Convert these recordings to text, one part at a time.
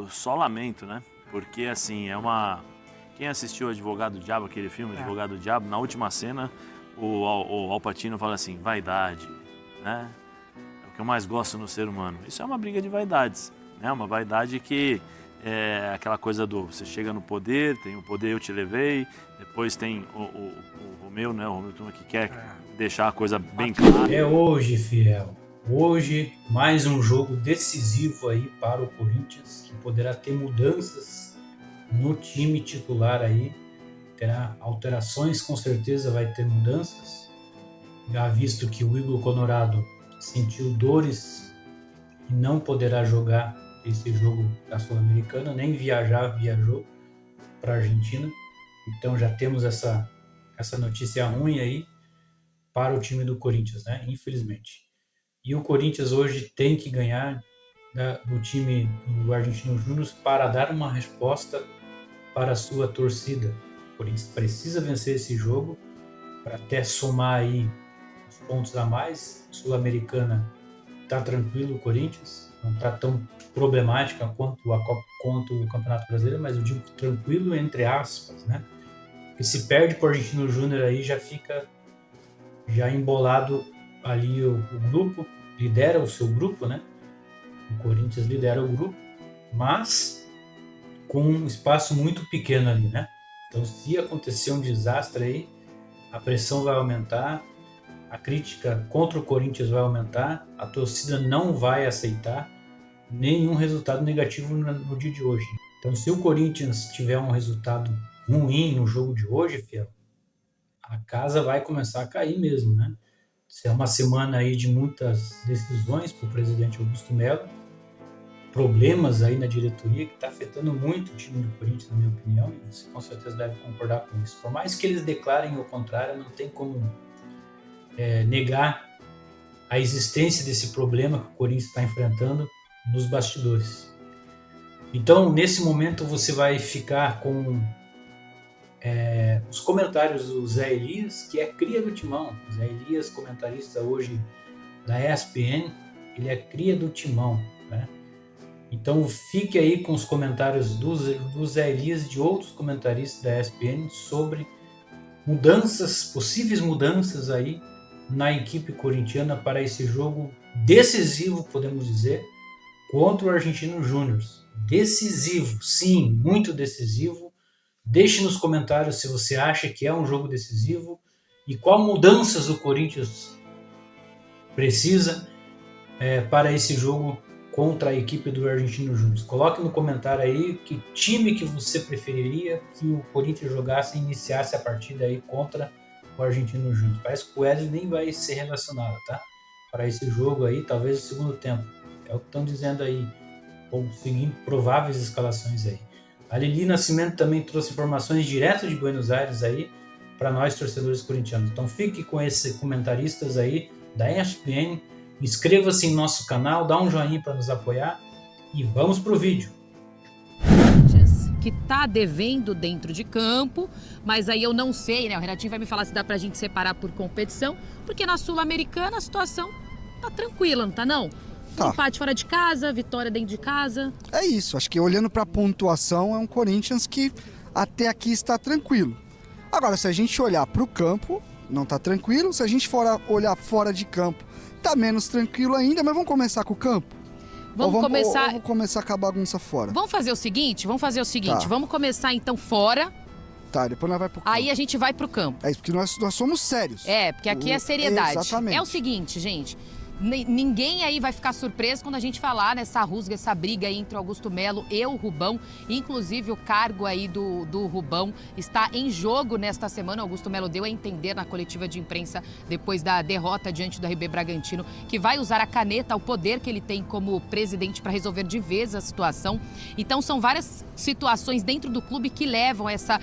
eu só lamento, né? Porque, assim, Quem assistiu Advogado do Diabo, aquele filme, Advogado do Diabo, na última cena, o Al Pacino fala assim, vaidade, né? É o que eu mais gosto no ser humano. Isso é uma briga de vaidades, né? Uma vaidade que é aquela coisa do você chega no poder, tem o poder eu te levei, depois tem o Romeu, né? O Romeu que quer deixar a coisa bem clara. É hoje, fiel. Hoje, mais um jogo decisivo aí para o Corinthians, que poderá ter mudanças no time titular aí. Terá alterações, com certeza vai ter mudanças. Já visto que o Igor Honorado sentiu dores e não poderá jogar esse jogo da Sul-Americana, nem viajou para a Argentina. Então já temos essa notícia ruim aí para o time do Corinthians, né? Infelizmente. E o Corinthians hoje tem que ganhar do time do Argentino Júnior para dar uma resposta para a sua torcida. O Corinthians precisa vencer esse jogo para até somar aí os pontos a mais. Sul-Americana está tranquilo o Corinthians, não está tão problemática quanto o Campeonato Brasileiro, mas eu digo tranquilo entre aspas, né? Porque se perde para o Argentino Júnior aí já fica embolado ali o grupo, lidera o seu grupo, né? O Corinthians lidera o grupo, mas com um espaço muito pequeno ali, né? Então, se acontecer um desastre aí, a pressão vai aumentar, a crítica contra o Corinthians vai aumentar, a torcida não vai aceitar nenhum resultado negativo no dia de hoje. Então, se o Corinthians tiver um resultado ruim no jogo de hoje, fiel, a casa vai começar a cair mesmo, né? Isso é uma semana aí de muitas decisões para o presidente Augusto Melo, problemas aí na diretoria que está afetando muito o time do Corinthians, na minha opinião, e você com certeza deve concordar com isso. Por mais que eles declarem o contrário, não tem como negar a existência desse problema que o Corinthians está enfrentando nos bastidores. Então, nesse momento, você vai ficar com os comentários do Zé Elias, que é cria do Timão. O Zé Elias, comentarista hoje da ESPN, ele é cria do Timão, né? Então fique aí com os comentários do Zé Elias e de outros comentaristas da ESPN sobre possíveis mudanças aí na equipe corintiana para esse jogo decisivo, podemos dizer, contra o Argentino Júnior. Decisivo, sim, muito decisivo. Deixe nos comentários se você acha que é um jogo decisivo e qual mudanças o Corinthians precisa para esse jogo contra a equipe do Argentino Júnior. Coloque no comentário aí que time que você preferiria que o Corinthians jogasse e iniciasse a partida aí contra o Argentino Júnior. Parece que o Wesley nem vai ser relacionado, tá? Para esse jogo aí, talvez no segundo tempo. É o que estão dizendo aí, seguindo prováveis escalações aí. A Lili Nascimento também trouxe informações direto de Buenos Aires aí para nós torcedores corintianos. Então fique com esses comentaristas aí da ESPN, inscreva-se em nosso canal, dá um joinha para nos apoiar e vamos pro vídeo. Que tá devendo dentro de campo, mas aí eu não sei, né? O Renatinho vai me falar se dá pra gente separar por competição, porque na Sul-Americana a situação tá tranquila, não tá não? Tá. Empate fora de casa, vitória dentro de casa. É isso, acho que olhando pra pontuação é um Corinthians que até aqui está tranquilo. Agora, se a gente olhar pro campo, não tá tranquilo, se a gente for olhar fora de campo, tá menos tranquilo ainda, mas vamos começar com o campo? Vamos começar com a bagunça fora. Vamos fazer o seguinte, Tá. Vamos começar então fora. Tá, depois nós vai pro campo. Aí a gente vai pro campo. É isso, porque nós somos sérios. Porque aqui é seriedade. Exatamente. É o seguinte, gente, ninguém aí vai ficar surpreso quando a gente falar nessa rusga, essa briga aí entre o Augusto Melo e o Rubão. Inclusive o cargo aí do Rubão está em jogo nesta semana. O Augusto Melo deu a entender na coletiva de imprensa depois da derrota diante do RB Bragantino que vai usar a caneta, o poder que ele tem como presidente para resolver de vez a situação. Então são várias situações dentro do clube que levam essa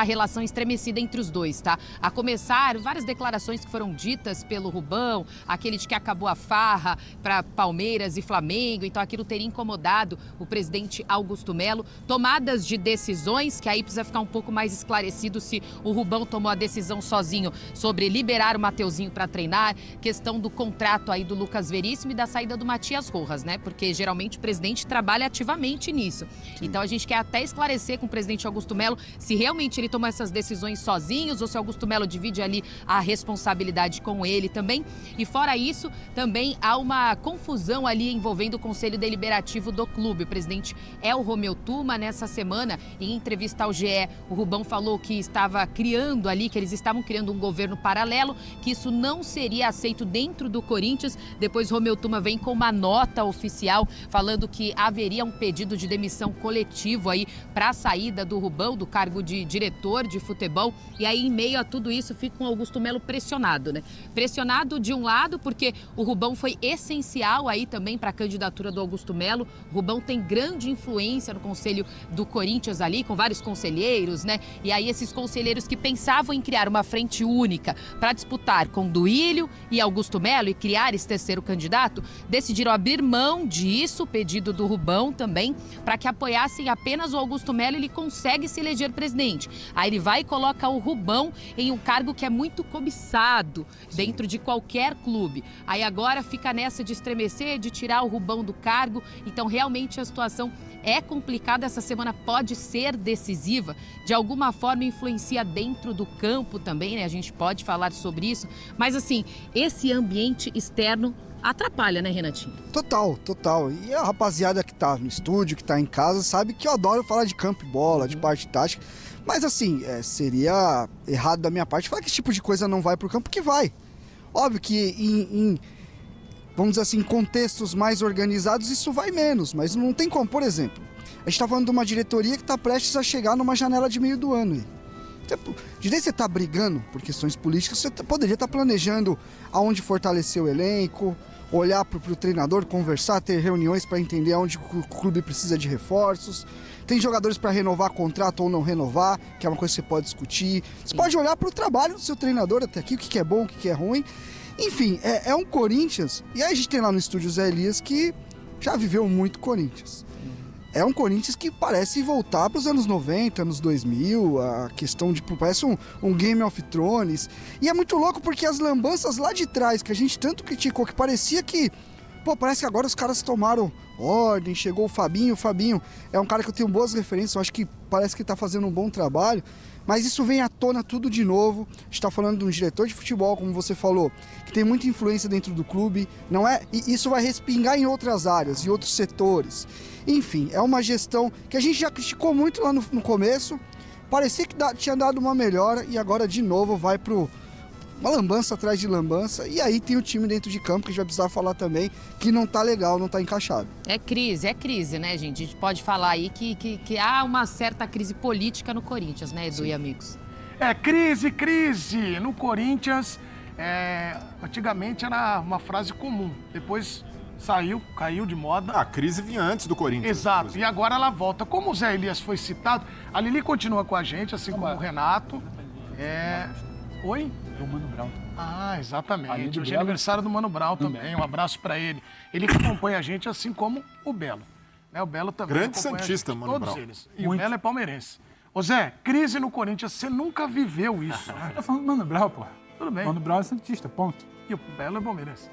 relação estremecida entre os dois, tá? A começar várias declarações que foram ditas pelo Rubão, aquele de que acabou a farra para Palmeiras e Flamengo, então aquilo teria incomodado o presidente Augusto Melo. Tomadas de decisões, que aí precisa ficar um pouco mais esclarecido se o Rubão tomou a decisão sozinho sobre liberar o Mateuzinho para treinar, questão do contrato aí do Lucas Veríssimo e da saída do Matias Rojas, né? Porque geralmente o presidente trabalha ativamente nisso. Então a gente quer até esclarecer com o presidente Augusto Melo se realmente ele tomou essas decisões sozinhos ou se Augusto Melo divide ali a responsabilidade com ele também. E fora isso, também há uma confusão ali envolvendo o Conselho Deliberativo do clube. O presidente é o Romeu Tuma. Nessa semana, em entrevista ao GE, o Rubão falou que estava criando ali, que eles estavam criando um governo paralelo, que isso não seria aceito dentro do Corinthians. Depois Romeu Tuma vem com uma nota oficial falando que haveria um pedido de demissão coletivo aí para a saída do Rubão, do cargo de diretor de futebol. E aí, em meio a tudo isso, fica o Augusto Melo pressionado, né? Pressionado de um lado, porque o Rubão foi essencial aí também para a candidatura do Augusto Melo. O Rubão tem grande influência no conselho do Corinthians ali, com vários conselheiros, né? E aí esses conselheiros que pensavam em criar uma frente única para disputar com Duílio e Augusto Melo e criar esse terceiro candidato, decidiram abrir mão disso, pedido do Rubão também, para que apoiassem apenas o Augusto Melo. Ele consegue se eleger presidente. Aí ele vai e coloca o Rubão em um cargo que é muito cobiçado dentro de qualquer clube. Aí agora fica nessa de estremecer, de tirar o Rubão do cargo. Então realmente a situação é complicada. Essa semana pode ser decisiva, de alguma forma influencia dentro do campo também, né? A gente pode falar sobre isso, mas assim, esse ambiente externo atrapalha, né, Renatinho? Total. E a rapaziada que tá no estúdio, que tá em casa, sabe que eu adoro falar de campo e bola, de parte tática. Mas assim, seria errado da minha parte falar que esse tipo de coisa não vai pro campo, que vai. Óbvio que vamos dizer assim, em contextos mais organizados isso vai menos, mas não tem como. Por exemplo, a gente tá falando de uma diretoria que tá prestes a chegar numa janela de meio do ano aí. De vez você tá brigando por questões políticas, você poderia estar planejando aonde fortalecer o elenco, olhar pro treinador, conversar, ter reuniões para entender aonde o clube precisa de reforços. Tem jogadores para renovar contrato ou não renovar, que é uma coisa que você pode discutir. Você pode olhar pro trabalho do seu treinador até aqui, o que é bom, o que é ruim. Enfim, é um Corinthians. E aí a gente tem lá no estúdio Zé Elias que já viveu muito Corinthians. É um Corinthians que parece voltar para os anos 90, anos 2000, a questão de... Parece um Game of Thrones. E é muito louco porque as lambanças lá de trás, que a gente tanto criticou, que parecia que... parece que agora os caras tomaram ordem, chegou o Fabinho. O Fabinho é um cara que eu tenho boas referências, eu acho que parece que está fazendo um bom trabalho. Mas isso vem à tona tudo de novo. A gente está falando de um diretor de futebol, como você falou, que tem muita influência dentro do clube, não é? E isso vai respingar em outras áreas, em outros setores. Enfim, é uma gestão que a gente já criticou muito lá no começo. Parecia que tinha dado uma melhora e agora de novo vai pro uma lambança atrás de lambança. E aí tem o time dentro de campo, que a gente vai precisar falar também, que não tá legal, não tá encaixado. É crise, né, gente? A gente pode falar aí que há uma certa crise política no Corinthians, né, Edu e amigos? Crise no Corinthians. Antigamente era uma frase comum, depois caiu de moda. A crise vinha antes do Corinthians. Exato, e agora ela volta. Como o Zé Elias foi citado, a Lili continua com a gente, assim como o Renato. Oi? O Mano Brown. Ah, exatamente. Hoje é aniversário do Mano Brown também. Um abraço pra ele. Ele acompanha a gente, assim como o Belo. O Belo também grande acompanha santista, a gente, Mano todos Brown. eles. E o Belo é palmeirense. Ô Zé, crise no Corinthians, você nunca viveu isso, né? Tá falando do Mano Brown, pô. Tudo bem. Mano Brown é santista, ponto. E o Belo é palmeirense.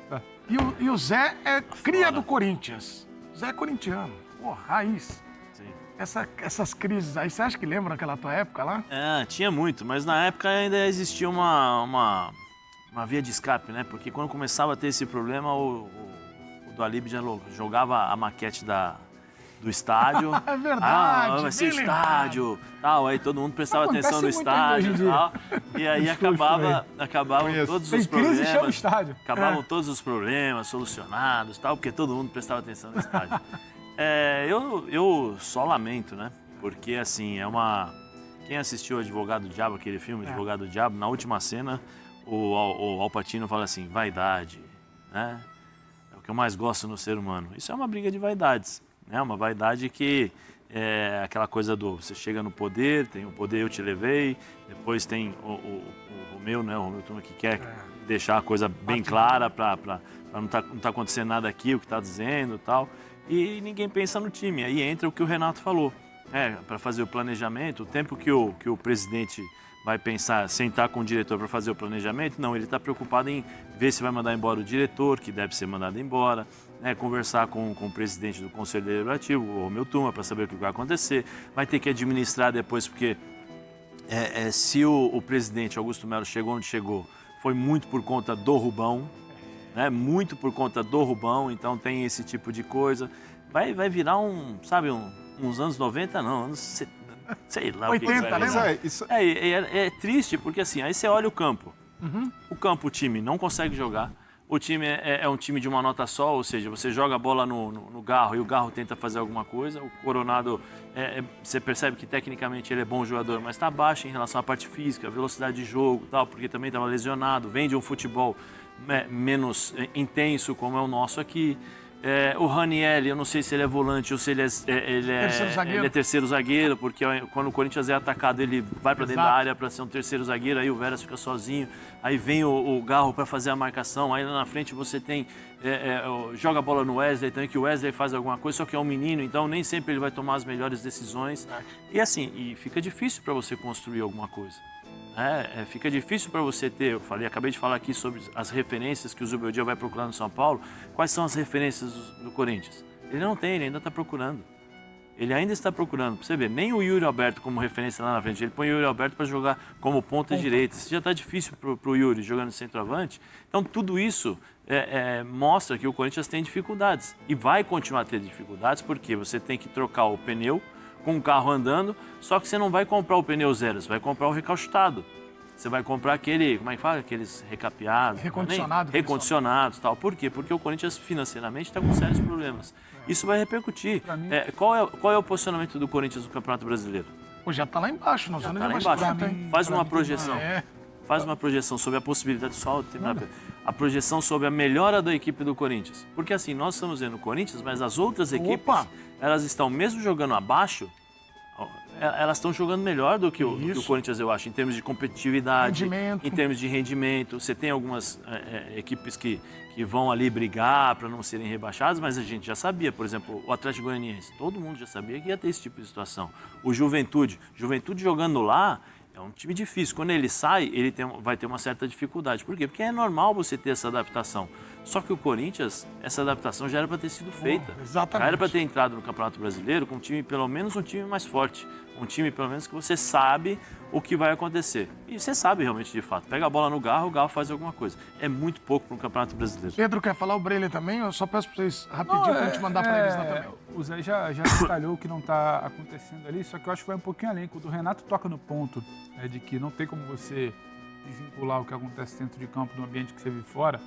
E o Zé é cria do Corinthians. O Zé é corintiano. Pô, raiz. Sim. Essas crises aí, você acha que lembra daquela tua época lá? Tinha muito, mas na época ainda existia uma via de escape, né? Porque quando começava a ter esse problema, o Dualib já jogava a maquete do estádio. É verdade. Vai ser estádio, tal. Aí todo mundo prestava atenção no estádio e tal. E aí acabavam todos os problemas. Chama o estádio. Acabavam todos os problemas solucionados, tal, porque todo mundo prestava atenção no estádio. Eu só lamento, né? Porque assim, quem assistiu Advogado do Diabo, aquele filme Advogado do Diabo, na última cena, o Al Pacino fala assim, vaidade, né? É o que eu mais gosto no ser humano. Isso é uma briga de vaidades, né? Uma vaidade que aquela coisa do você chega no poder, tem o poder eu te levei, depois tem o Romeu, né? O Romeu Tuma que quer deixar a coisa bem clara para não tá acontecendo nada aqui, o que está dizendo e tal. E ninguém pensa no time. Aí entra o que o Renato falou. Para fazer o planejamento, o tempo que o presidente vai pensar, sentar com o diretor para fazer o planejamento, não, ele está preocupado em ver se vai mandar embora o diretor, que deve ser mandado embora, né, conversar com o presidente do Conselho Deliberativo, o Romeu Tuma, para saber o que vai acontecer, vai ter que administrar depois, porque se o presidente Augusto Melo chegou onde chegou, foi muito por conta do Rubão, né, muito por conta do Rubão, então tem esse tipo de coisa, vai virar uns anos 90, não, anos 70. Sei lá 80, o que vai né? É triste, porque assim, aí você olha o campo. O campo, o time não consegue jogar. O time é um time de uma nota só, ou seja, você joga a bola no Garro e o Garro tenta fazer alguma coisa. O Coronado, você percebe que tecnicamente ele é bom jogador, mas está baixo em relação à parte física, velocidade de jogo, tal, porque também estava lesionado. Vem de um futebol menos intenso, como é o nosso aqui. O Ranieri, eu não sei se ele é volante ou se ele é terceiro zagueiro, porque quando o Corinthians é atacado, ele vai para dentro da área para ser um terceiro zagueiro, aí o Veras fica sozinho, aí vem o Garro para fazer a marcação, aí lá na frente você tem, joga a bola no Wesley, então que o Wesley faz alguma coisa, só que é um menino, então nem sempre ele vai tomar as melhores decisões. E assim, fica difícil para você construir alguma coisa. Fica difícil para você ter, acabei de falar aqui sobre as referências que o Zubeldia vai procurar no São Paulo. Quais são as referências do Corinthians? Ele não tem, ele ainda está procurando. Ele ainda está procurando. Pra você ver, nem o Yuri Alberto como referência lá na frente. Ele põe o Yuri Alberto para jogar como ponta direita. Isso já está difícil para o Yuri jogando centroavante. Então tudo isso mostra que o Corinthians tem dificuldades. E vai continuar a ter dificuldades porque você tem que trocar o pneu com o carro andando, só que você não vai comprar o pneu zero, você vai comprar o recalchutado. Você vai comprar aquele, como é que fala? Aqueles recapeados. Recondicionados, tal. Por quê? Porque o Corinthians financeiramente está com sérios problemas. Isso vai repercutir. Qual é o posicionamento do Corinthians no Campeonato Brasileiro? Já está lá embaixo. Nós está lá embaixo. Faz uma projeção. Faz uma projeção sobre a possibilidade a projeção sobre a melhora da equipe do Corinthians. Porque assim, nós estamos vendo o Corinthians, mas as outras equipes, elas estão mesmo jogando abaixo, elas estão jogando melhor do que o Corinthians, eu acho, em termos de competitividade, em termos de rendimento. Você tem algumas equipes que vão ali brigar para não serem rebaixadas, mas a gente já sabia, por exemplo, o Atlético Goianiense, todo mundo já sabia que ia ter esse tipo de situação. O Juventude jogando lá, é um time difícil. Quando ele sai, vai ter uma certa dificuldade. Por quê? Porque é normal você ter essa adaptação. Só que o Corinthians, essa adaptação já era para ter sido feita. Exatamente. Já era para ter entrado no Campeonato Brasileiro com um time, pelo menos um time mais forte. Um time, pelo menos, que você sabe o que vai acontecer. E você sabe realmente, de fato. Pega a bola no Garro, o Garro faz alguma coisa. É muito pouco para um Campeonato Brasileiro. Pedro, quer falar o Breler também? Eu só peço para vocês rapidinho para a gente mandar para eles lá também. O Zé já detalhou o que não está acontecendo ali, só que eu acho que vai um pouquinho além. Quando o Renato toca no ponto de que não tem como você desvincular o que acontece dentro de campo do ambiente que você vive fora.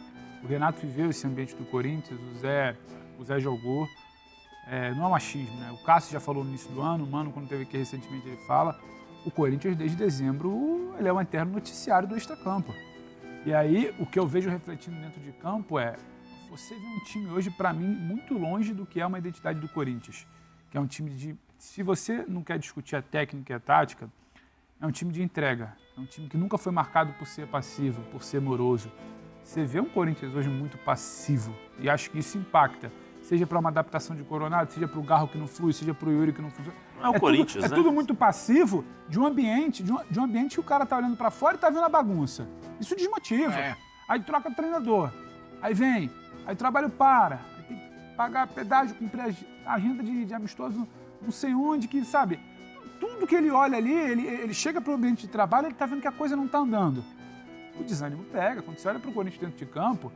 O Renato viveu esse ambiente do Corinthians, o Zé jogou. Não é machismo, né? O Cássio já falou no início do ano, o Mano, quando teve aqui recentemente, ele fala. O Corinthians, desde dezembro, ele é um eterno noticiário do extracampo. E aí, o que eu vejo refletindo dentro de campo você vê um time hoje, para mim, muito longe do que é uma identidade do Corinthians. Que é um time de... Se você não quer discutir a técnica e a tática, é um time de entrega. É um time que nunca foi marcado por ser passivo, por ser moroso. Você vê um Corinthians hoje muito passivo e acho que isso impacta. Seja para uma adaptação de Coronado, seja para o Garro que não flui, seja para o Yuri que não flui. Não é o Corinthians, né? É tudo muito passivo de um ambiente que o cara tá olhando para fora e tá vendo a bagunça. Isso desmotiva. Aí troca o treinador. Aí vem, aí o trabalho para. Aí tem que pagar pedágio, cumprir a agenda de amistoso não sei onde, que sabe. Tudo que ele olha ali, ele chega para o ambiente de trabalho, ele tá vendo que a coisa não tá andando. O desânimo pega. Quando você olha para o Corinthians dentro de campo,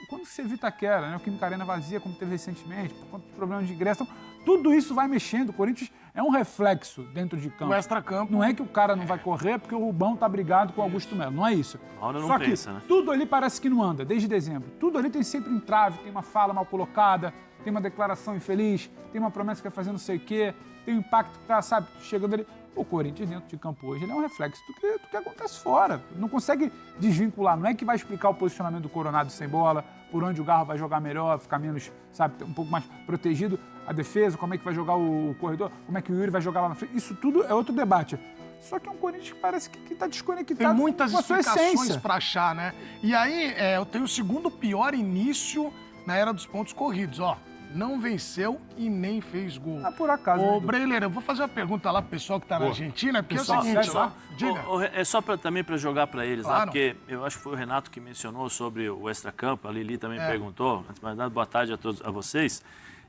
quando você vê Itaquera, né, o Química Arena vazia, como teve recentemente, por conta de problemas de ingresso, então, tudo isso vai mexendo. O Corinthians é um reflexo dentro de campo. O extra-campo. Não é que o cara não vai correr porque o Rubão tá brigado com o Augusto Melo, não é isso. Só que tudo ali parece que não anda, desde dezembro. Tudo ali tem sempre um entrave, tem uma fala mal colocada, tem uma declaração infeliz, tem uma promessa que vai fazer não sei o quê, tem um impacto que tá, sabe, chegando ali. O Corinthians dentro de campo hoje ele é um reflexo do que acontece fora. Não consegue desvincular, não é que vai explicar o posicionamento do Coronado sem bola, por onde o Garro vai jogar melhor, ficar menos, sabe, um pouco mais protegido, a defesa, como é que vai jogar o corredor, como é que o Yuri vai jogar lá na frente. Isso tudo é outro debate. Só que é um Corinthians que parece que está desconectado Tem muitas com a sua explicações essência. para achar, né? E aí, eu tenho o segundo pior início na era dos pontos corridos, ó. Não venceu e nem fez gol. Por acaso. Ô, Breiler, eu vou fazer uma pergunta lá pro pessoal que tá na Argentina, porque Pessoal, é o seguinte, sério? diga. É só também para jogar para eles, Claro. lá, porque eu acho que foi o Renato que mencionou sobre o extracampo, a Lili também perguntou, antes de mais nada, boa tarde a vocês,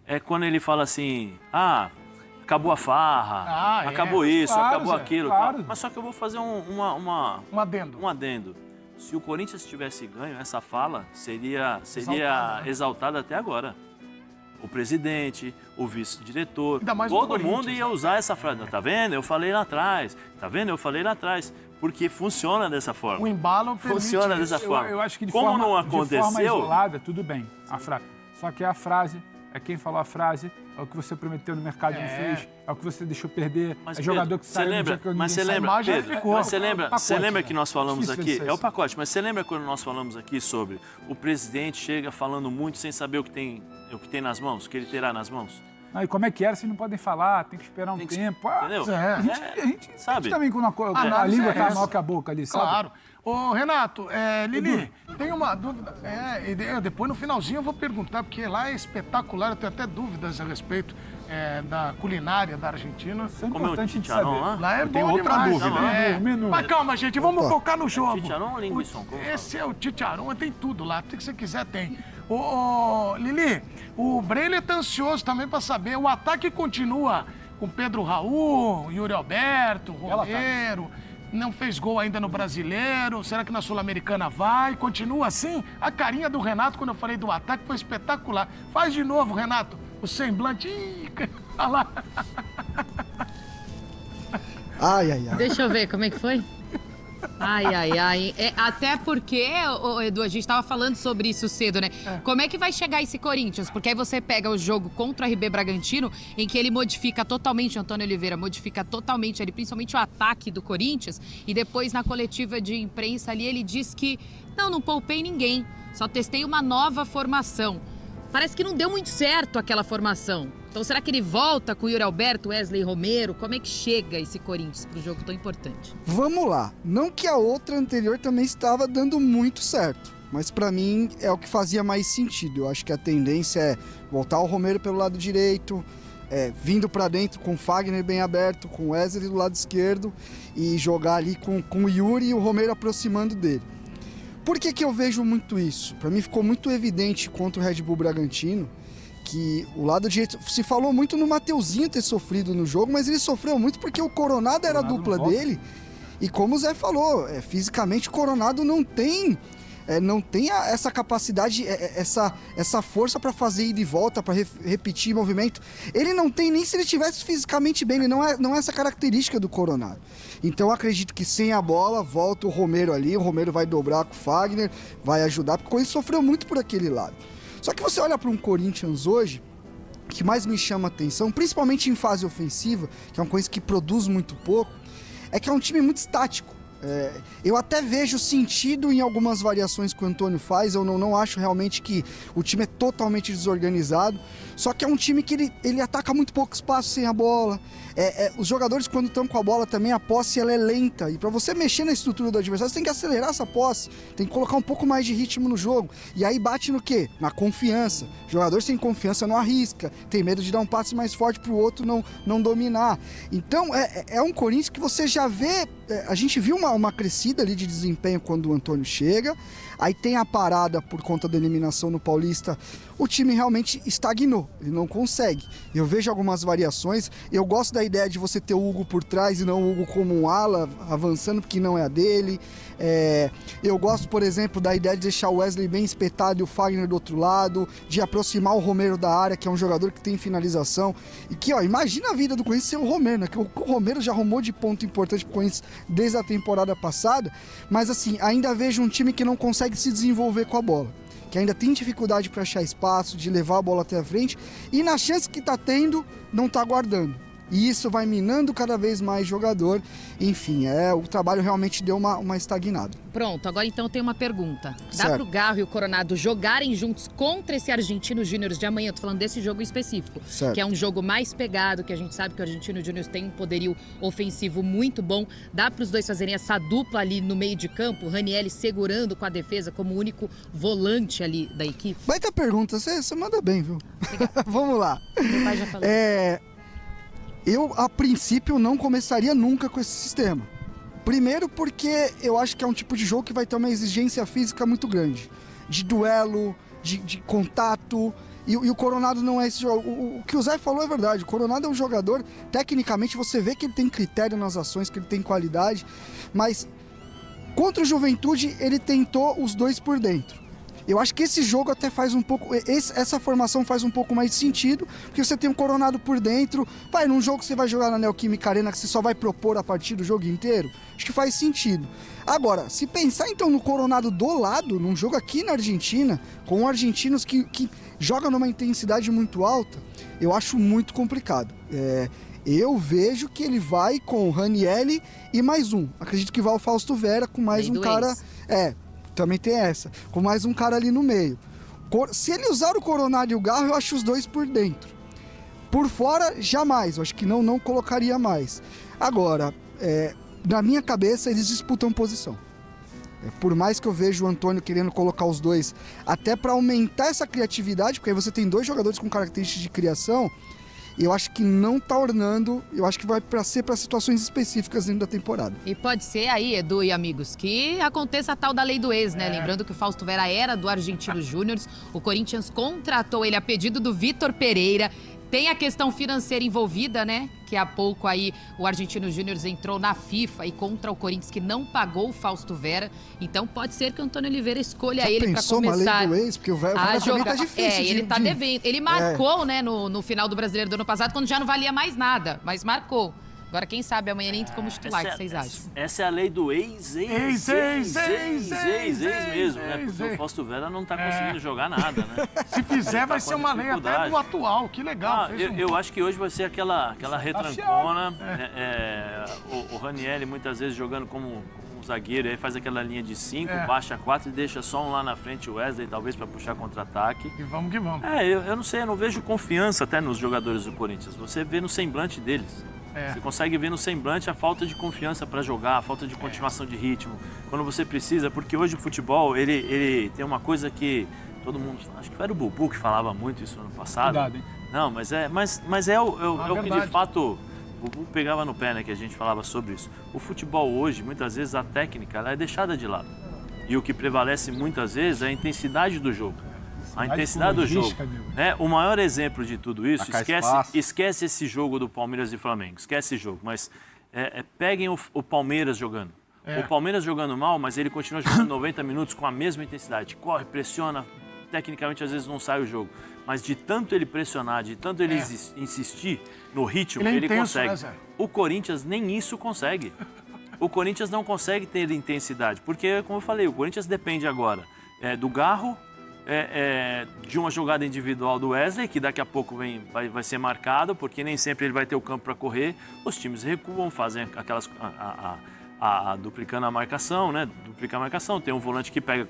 é quando ele fala assim, acabou a farra, acabou isso, claro, acabou Zé, aquilo, claro. mas só que eu vou fazer Um adendo. um adendo. Se o Corinthians tivesse ganho, essa fala seria exaltada até agora. O presidente, o vice-diretor, Ainda mais o todo Corinthians, mundo ia usar essa frase. Tá vendo? Eu falei lá atrás. Tá vendo? Eu falei lá atrás. Porque funciona dessa forma. O embalo permite Funciona isso. dessa forma. Eu acho que Como não de forma aconteceu, isolada, tudo bem, a frase. Só que a frase, é quem falou a frase, é o que você prometeu no mercado e não fez, é o que você deixou perder, Mas, é jogador Pedro, que saiu no dia que mas você ninguém lembra, imagem Pedro, ficou. mas você lembra, Pacote, você lembra né? que nós falamos Difícil aqui, vencer é o isso. pacote, mas você lembra quando nós falamos aqui sobre o presidente chega falando muito sem saber o que tem nas mãos, o que ele terá nas mãos? E como é que era, vocês não podem falar, tem que esperar um Tem que- tempo. Entendeu? A gente sabe? também quando a Análise língua é tá essa. maior que a boca ali, sabe? Claro. Ô, Renato, Lili, tem uma dúvida. Depois no finalzinho eu vou perguntar, porque lá é espetacular, eu tenho até dúvidas a respeito da culinária da Argentina. Isso é Como é o importante a gente chicharrão saber. lá? Lá é Eu tenho bom outra demais. dúvida. É. Um minuto. Mas calma, gente, vamos focar no jogo. Chicharrão ou linguição? Como fala? Esse é o chicharrão, tem tudo lá, tudo que você quiser tem. Ô, Lili, o Breiler tá ansioso também para saber, o ataque continua com Pedro Raul, Yuri Alberto, Romero, não fez gol ainda no Brasileiro, será que na Sul-Americana vai? Continua assim? A carinha do Renato, quando eu falei do ataque, foi espetacular. Faz de novo, Renato, o semblante, olha lá. Ai, ai, ai. Deixa eu ver, como é que foi? Ai, ai, ai. Até porque, Edu, a gente tava falando sobre isso cedo, né? Como é que vai chegar esse Corinthians? Porque aí você pega o jogo contra o RB Bragantino, em que ele modifica totalmente, Antônio Oliveira modifica totalmente ali, principalmente o ataque do Corinthians, e depois na coletiva de imprensa ali ele diz que não poupei ninguém, só testei uma nova formação. Parece que não deu muito certo aquela formação. Então será que ele volta com o Yuri Alberto, Wesley Romero? Como é que chega esse Corinthians para um jogo tão importante? Vamos lá. Não que a outra anterior também estava dando muito certo, mas pra mim é o que fazia mais sentido. Eu acho que a tendência é voltar o Romero pelo lado direito, vindo pra dentro com o Fagner bem aberto, com o Wesley do lado esquerdo e jogar ali com o Yuri e o Romero aproximando dele. Por que eu vejo muito isso? Pra mim ficou muito evidente contra o Red Bull Bragantino que o lado direito... Se falou muito no Mateuzinho ter sofrido no jogo, mas ele sofreu muito porque o Coronado era a dupla dele. E como o Zé falou, fisicamente o Coronado não tem essa capacidade, essa força para fazer ida e volta, para repetir movimento. Ele não tem nem se ele estivesse fisicamente bem, ele não é essa característica do Coronado. Então eu acredito que sem a bola, volta o Romero ali, o Romero vai dobrar com o Fagner, vai ajudar, porque o Corinthians sofreu muito por aquele lado. Só que você olha para um Corinthians hoje, o que mais me chama a atenção, principalmente em fase ofensiva, que é uma coisa que produz muito pouco, é que é um time muito estático. Eu até vejo sentido em algumas variações que o Antônio faz, eu não acho realmente que o time é totalmente desorganizado, só que é um time que ele ataca muito pouco espaço sem a bola. Os jogadores quando estão com a bola também, a posse ela é lenta, e para você mexer na estrutura do adversário, você tem que acelerar essa posse, tem que colocar um pouco mais de ritmo no jogo, e aí bate no quê? Na confiança. O jogador sem confiança não arrisca, tem medo de dar um passe mais forte pro outro não dominar. Então é um Corinthians que você já vê, a gente viu uma crescida ali de desempenho quando o Antônio chega, aí tem a parada por conta da eliminação no Paulista, o time realmente estagnou, ele não consegue. Eu vejo algumas variações, eu gosto da ideia de você ter o Hugo por trás e não o Hugo como um ala, avançando, porque não é a dele. Eu gosto, por exemplo, da ideia de deixar o Wesley bem espetado e o Fagner do outro lado, de aproximar o Romero da área, que é um jogador que tem finalização, e que, imagina a vida do Corinthians ser o Romero, né? Que o Romero já arrumou de ponto importante pro Corinthians desde a temporada passada, mas assim, ainda vejo um time que não consegue se desenvolver com a bola. que ainda tem dificuldade para achar espaço, de levar a bola até a frente, e na chance que está tendo, não está guardando. E isso vai minando cada vez mais jogador. Enfim, o trabalho realmente deu uma estagnada. Pronto, agora então tem uma pergunta. Dá Certo. pro Garro e o Coronado jogarem juntos contra esse Argentino Júnior de amanhã? Eu tô falando desse jogo específico, Certo. que é um jogo mais pegado, que a gente sabe que o Argentino Júnior tem um poderio ofensivo muito bom. Dá pros dois fazerem essa dupla ali no meio de campo, o Ranieri segurando com a defesa como o único volante ali da equipe? Baita pergunta, você manda bem, viu? Vamos lá. Meu pai já falou. Eu, a princípio, não começaria nunca com esse sistema. Primeiro porque eu acho que é um tipo de jogo que vai ter uma exigência física muito grande. De duelo, de contato. E o Coronado não é esse jogo. O que o Zé falou é verdade. O Coronado é um jogador, tecnicamente, você vê que ele tem critério nas ações, que ele tem qualidade. Mas contra o Juventude, ele tentou os dois por dentro. Eu acho que esse jogo até faz um pouco... Essa formação faz um pouco mais de sentido, porque você tem um Coronado por dentro. Num jogo que você vai jogar na Neoquímica Arena, que você só vai propor a partir do jogo inteiro, acho que faz sentido. Agora, se pensar então no Coronado do lado, num jogo aqui na Argentina, com argentinos que jogam numa intensidade muito alta, eu acho muito complicado. Eu vejo que ele vai com o Ranieri e mais um. Acredito que vai o Fausto Vera com mais um cara... Também tem essa, com mais um cara ali no meio. Se ele usar o Coronado e o Garro, eu acho os dois por dentro. Por fora, jamais, eu acho que não colocaria mais. Agora, na minha cabeça, eles disputam posição. Por mais que eu vejo o Antônio querendo colocar os dois, até para aumentar essa criatividade, porque aí você tem dois jogadores com características de criação, eu acho que não tá ornando, eu acho que vai ser para situações específicas dentro da temporada. E pode ser aí, Edu e amigos, que aconteça a tal da lei do ex, né? Lembrando que o Fausto Vera era do Argentino Júnior, o Corinthians contratou ele a pedido do Vitor Pereira. Tem a questão financeira envolvida, né? Que há pouco aí o Argentino Júnior entrou na FIFA e contra o Corinthians, que não pagou o Fausto Vera. Então pode ser que o Antônio Oliveira escolha ele para começar uma lei do ex? Porque o Vera também tá difícil. Ele tá devendo. Ele marcou, né, no final do Brasileiro do ano passado, quando já não valia mais nada, mas marcou. Agora, quem sabe amanhã nem como titular, o que vocês acham? Essa é a lei do ex mesmo, né? Porque o Fausto Vera não tá conseguindo jogar nada, né? Se fizer, vai ser uma lei até do atual. Que legal. Eu acho que hoje vai ser aquela retrancona. O Ranieri muitas vezes jogando como um zagueiro, aí faz aquela linha de 5, baixa 4 e deixa só um lá na frente, o Wesley, talvez para puxar contra-ataque. E vamos que vamos. Eu não sei, eu não vejo confiança até nos jogadores do Corinthians. Você vê no semblante deles. Você consegue ver no semblante a falta de confiança para jogar, a falta de continuação de ritmo. Quando você precisa, porque hoje o futebol, ele tem uma coisa que todo mundo... Acho que era o Bubu que falava muito isso no passado. Cuidado, hein? Não, mas é o que de fato... O Bubu pegava no pé, né, que a gente falava sobre isso. O futebol hoje, muitas vezes, a técnica ela é deixada de lado. E o que prevalece muitas vezes é a intensidade do jogo. A intensidade do jogo. Né? O maior exemplo de tudo isso, esquece esse jogo do Palmeiras e Flamengo, esquece esse jogo, mas peguem o Palmeiras jogando. O Palmeiras jogando mal, mas ele continua jogando 90 minutos com a mesma intensidade. Corre, pressiona, tecnicamente às vezes não sai o jogo. Mas de tanto ele pressionar, de tanto ele insistir no ritmo, ele consegue. O Corinthians nem isso consegue. O Corinthians não consegue ter intensidade, porque, como eu falei, o Corinthians depende agora do Garro, de uma jogada individual do Wesley, que daqui a pouco vai ser marcado, porque nem sempre ele vai ter o campo para correr. Os times recuam, fazem aquelas duplicando a marcação, né? Duplicar a marcação. Tem um volante que pega